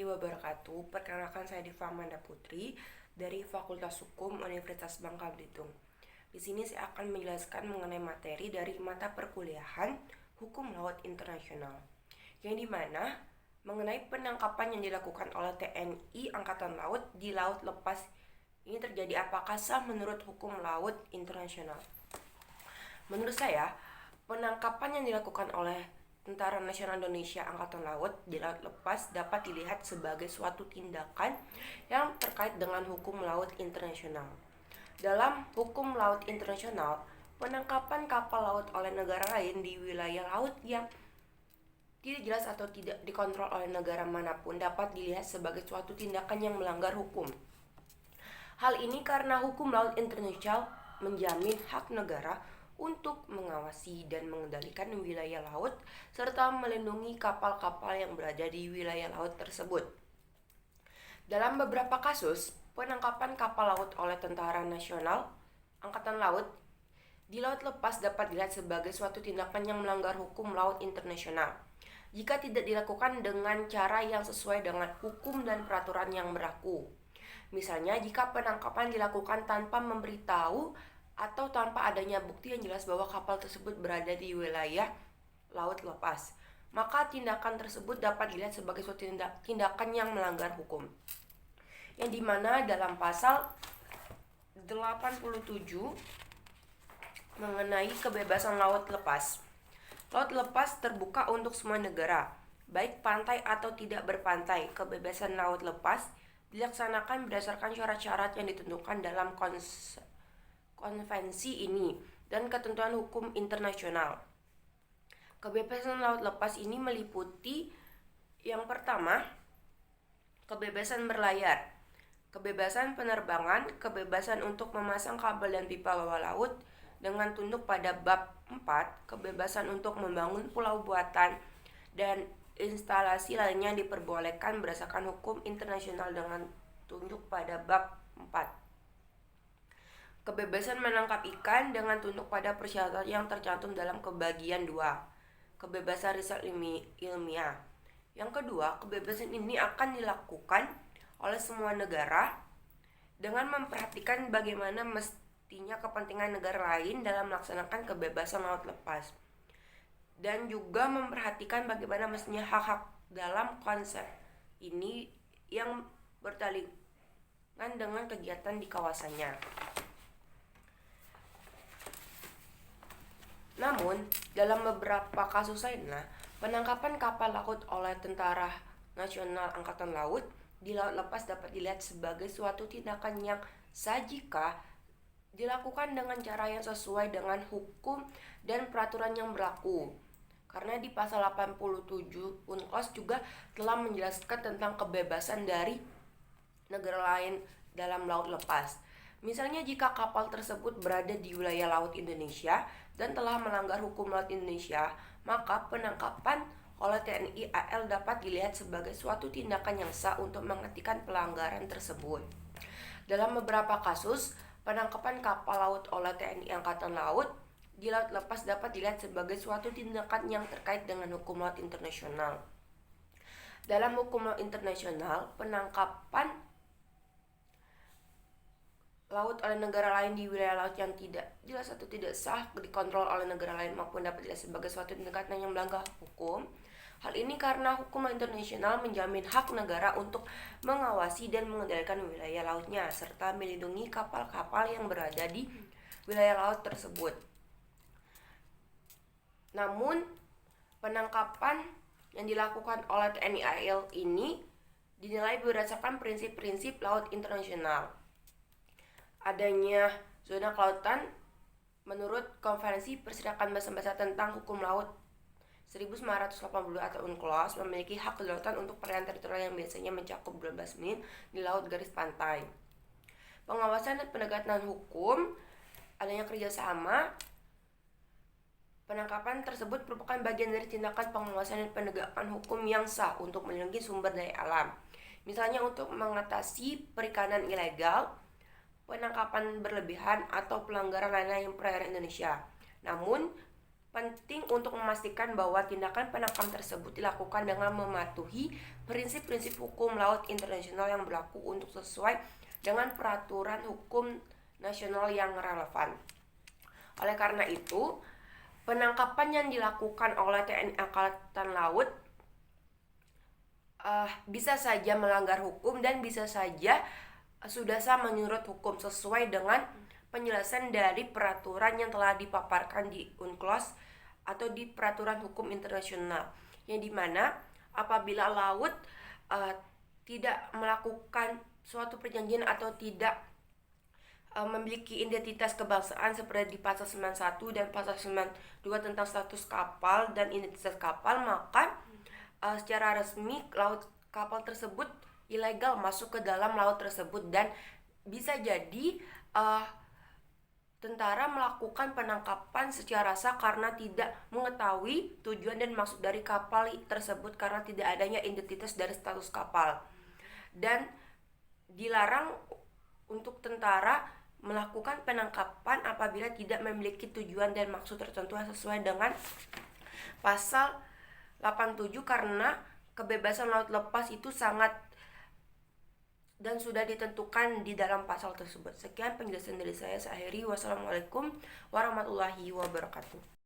warahmatullahi wabarakatuh. Perkenalkan, saya Diva Amanda Putri dari Fakultas Hukum Universitas Bangka Belitung. Di sini saya akan menjelaskan mengenai materi dari mata perkuliahan Hukum Laut Internasional, yang dimana mengenai penangkapan yang dilakukan oleh TNI Angkatan Laut di Laut Lepas ini terjadi apakah sah menurut Hukum Laut Internasional. Menurut saya, penangkapan yang dilakukan oleh Tentara Nasional Indonesia Angkatan Laut di Laut Lepas dapat dilihat sebagai suatu tindakan yang terkait dengan hukum laut internasional. Dalam hukum laut internasional, penangkapan kapal laut oleh negara lain di wilayah laut yang tidak jelas atau tidak dikontrol oleh negara manapun dapat dilihat sebagai suatu tindakan yang melanggar hukum. Hal ini karena hukum laut internasional menjamin hak negara untuk mengawasi dan mengendalikan wilayah laut serta melindungi kapal-kapal yang berada di wilayah laut tersebut. Dalam beberapa kasus, penangkapan kapal laut oleh Tentara Nasional Angkatan Laut di Laut Lepas dapat dilihat sebagai suatu tindakan yang melanggar hukum laut internasional jika tidak dilakukan dengan cara yang sesuai dengan hukum dan peraturan yang berlaku. Misalnya, jika penangkapan dilakukan tanpa memberitahu atau tanpa adanya bukti yang jelas bahwa kapal tersebut berada di wilayah laut lepas, maka tindakan tersebut dapat dilihat sebagai suatu tindakan yang melanggar hukum. Yang dimana dalam pasal 87 mengenai kebebasan laut lepas. Laut lepas terbuka untuk semua negara, baik pantai atau tidak berpantai. Kebebasan laut lepas dilaksanakan berdasarkan syarat-syarat yang ditentukan dalam konvensi ini dan ketentuan hukum internasional. Kebebasan laut lepas ini meliputi yang pertama, kebebasan berlayar, kebebasan penerbangan, kebebasan untuk memasang kabel dan pipa bawah laut dengan tunduk pada bab 4, kebebasan untuk membangun pulau buatan dan instalasi lainnya diperbolehkan berdasarkan hukum internasional dengan tunduk pada bab 4. Kebebasan menangkap ikan dengan tunduk pada persyaratan yang tercantum dalam kebagian 2. Kebebasan riset ilmiah. Yang kedua, kebebasan ini akan dilakukan oleh semua negara dengan memperhatikan bagaimana mestinya kepentingan negara lain dalam melaksanakan kebebasan laut lepas, dan juga memperhatikan bagaimana mestinya hak-hak dalam konsep ini yang bertalingan dengan kegiatan di kawasannya. Namun, dalam beberapa kasus lainnya, penangkapan kapal laut oleh Tentara Nasional Angkatan Laut di Laut Lepas dapat dilihat sebagai suatu tindakan yang sah jika dilakukan dengan cara yang sesuai dengan hukum dan peraturan yang berlaku. Karena di pasal 87 UNCLOS juga telah menjelaskan tentang kebebasan dari negara lain dalam laut lepas. Misalnya, jika kapal tersebut berada di wilayah laut Indonesia dan telah melanggar hukum laut Indonesia, maka penangkapan oleh TNI AL dapat dilihat sebagai suatu tindakan yang sah untuk menghentikan pelanggaran tersebut. Dalam beberapa kasus, penangkapan kapal laut oleh TNI Angkatan Laut di Laut Lepas dapat dilihat sebagai suatu tindakan yang terkait dengan hukum laut internasional. Dalam hukum laut internasional, penangkapan laut oleh negara lain di wilayah laut yang tidak jelas atau tidak sah dikontrol oleh negara lain maupun dapat dilihat sebagai suatu tindakan yang melanggar hukum. Hal ini karena hukum internasional menjamin hak negara untuk mengawasi dan mengendalikan wilayah lautnya serta melindungi kapal-kapal yang berada di wilayah laut tersebut. Namun, penangkapan yang dilakukan oleh TNI AL ini dinilai berdasarkan prinsip-prinsip laut internasional. Adanya zona kelautan menurut Konvensi Perserikatan Bangsa-Bangsa tentang Hukum Laut 1980 atau UNCLOS memiliki hak kelautan untuk perairan teritorial yang biasanya mencakup 12 mil di laut garis pantai. Pengawasan dan penegakan hukum, adanya kerjasama. Penangkapan tersebut merupakan bagian dari tindakan pengawasan dan penegakan hukum yang sah untuk melindungi sumber daya alam. Misalnya untuk mengatasi perikanan ilegal, penangkapan berlebihan atau pelanggaran lainnya yang perairan Indonesia. Namun, penting untuk memastikan bahwa tindakan penangkapan tersebut dilakukan dengan mematuhi prinsip-prinsip hukum laut internasional yang berlaku untuk sesuai dengan peraturan hukum nasional yang relevan. Oleh karena itu, penangkapan yang dilakukan oleh TNI Angkatan Laut bisa saja melanggar hukum dan bisa saja sudah sah menurut hukum sesuai dengan penjelasan dari peraturan yang telah dipaparkan di UNCLOS atau di peraturan hukum internasional, yang dimana apabila laut tidak melakukan suatu perjanjian atau tidak memiliki identitas kebangsaan seperti di pasal 91 dan pasal 92 tentang status kapal dan identitas kapal, maka secara resmi kapal tersebut ilegal masuk ke dalam laut tersebut, dan bisa jadi tentara melakukan penangkapan secara sah karena tidak mengetahui tujuan dan maksud dari kapal tersebut karena tidak adanya identitas dari status kapal. Dan dilarang untuk tentara melakukan penangkapan apabila tidak memiliki tujuan dan maksud tertentu sesuai dengan pasal 87, karena kebebasan laut lepas itu sangat dan sudah ditentukan di dalam pasal tersebut. Sekian penjelasan dari saya. Saya akhiri. Wassalamualaikum warahmatullahi wabarakatuh.